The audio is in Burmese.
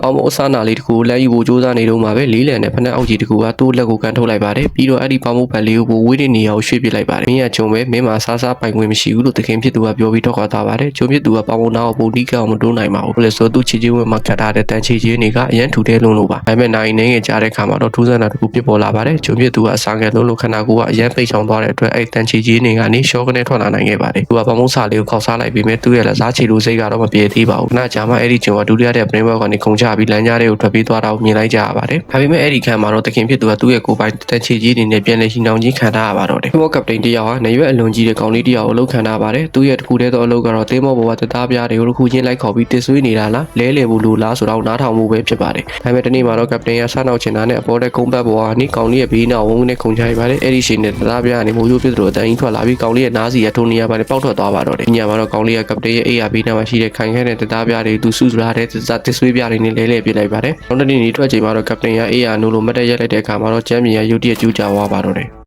ပေါင်းမအစနာလေးတကူလမ်းယူဖို့ကြိုးစားနေတော့မှာပဲလေးလံနဲ့ဖက်နှက်အောက်ကြီးတကူကတိုးလက်ကိုကန်ထုတ်လိုက်ပါတယ်ပြီးတော့အဲ့ဒီပေါင်းမဖက်လေးကိုဝေးတဲ့နေရာကိုရွှေ့ပစ်လိုက်ပါတယ်မင်းကဂျုံပဲမင်းမှာစားပိုင်ခွင့်မရှိဘူးလို့တခင်ဖြစ်သူကပြောပြီးတော့ခွာသွားပါတယ်ဂျုံဖြစ်သူကပေါင်းမနာကိုပုံတီးကောင်မတိုးနိုင်ပါဘူးလို့ဆိုသူချီချင်းဝင်မှာကတ်ထားတဲ့တန်ချီချင်းတွေကအရန်ထူတဲ့လုံးလို့ပါဒါပေမဲ့နိုင်နေငယ်ကြားတဲ့ခါမှာတော့ထူးဆန်းတာတကူဖြစ်ပေါ်လာပါတယ်ဂျုံဖြစ်သူကအစားငယ်လုံးလို့ခန္ဓာကိုယ်ကအရန်ပိတ်ချောင်သွားတဲ့အတွက်အဲ့တန်ချီချင်းတွေကနေရှော့ကနေထွက်လာနိုင်ခဲ့ပါတယ်သူကပေါင်းမစာလေးကိုခောက်စားလိုက်ပြီးမြဲသူ့ရဲ့လက်စားချီလိုစိတ်ကတော့မပြေသေးပါဘူးခဏကြာမှအဲ့ဒီဂျုံကဒုတိယတဲ့ပရင်းဘက်ကနေခုန်ချပြီးလမ်းကြားတွေကိုထွက်ပြေးသွားတာကိုမြင်လိုက်ကြရပါတယ်ဒါပေမဲ့အဲ့ဒီခါမှာတော့တခင်ဖြစ်သူကသူ့ရဲ့ကိုယ်ပိုင်တန်ချီကြီးတွေနဲ့ပြန်လည်ရှင်းအောင်ကြီးခံထားရပါတော့တယ်ဘောကပတိန်တယောက်ဟာနေရွက်အလွန်ကြီးတဲ့ကောင်လေးတယောက်ကိုလှုပ်ခံထားပါတယ်သူ့ရဲ့တခုတည်းသောအလုပ်ကတော့သေးမောဘဝတသားပြားတွေကိုတစ်ခုချင်းလိုက်ခေါ်ပြီးတစ်ဆွေးနေတာလားလဲလေဘူးလို့လားဆိုတော့နားထောင်မှုပဲဖြစ်ပါတယ်ဒါပေမဲ့ဒီနေ့မှာတော့ကပတိန်ကဆန်းနောက်ချင်တာနဲ့အပေါ်တဲ့ကုန်းပတ်ပေါ်ကနေကောင်လေးရဲ့ဘေးနောက်ဝုန်းနဲ့ခုန်ချလိုက်ပါတယ်အဲ့ဒီရှင်နဲ့တသားပြားကနေမိုးရိုးပြစ်သလိုအတန်ကြီးထွက်လာပြီးကောင်လေးရဲ့နားစီရထိုးနေရပါတယ်ပေါက်ထွက်သွားပါတော့တယ်ညမှာတော့ကောင်လေးကကပတိန်ရဲ့အိယာဘေးနားမှာရှိတဲ့ခိုင်ခဲတဲ့တသားပြားတွေသူစုစုထားတဲ့တစ်ဆွေးပြားတွေနဲ့လဲလဲပြစ်လိုက်ပါတယ်နောက်တစ်နေ့နေထွက်ချိန်မှာတော့ကပတိန်ရဲ့အိယာနိုးလို့မတ်တက်ရက်လိုက်တဲ့အခါမှာတော့ကျမ်းမြေရရုတ်တရက်ကျူးကြွားပါတော့တယ်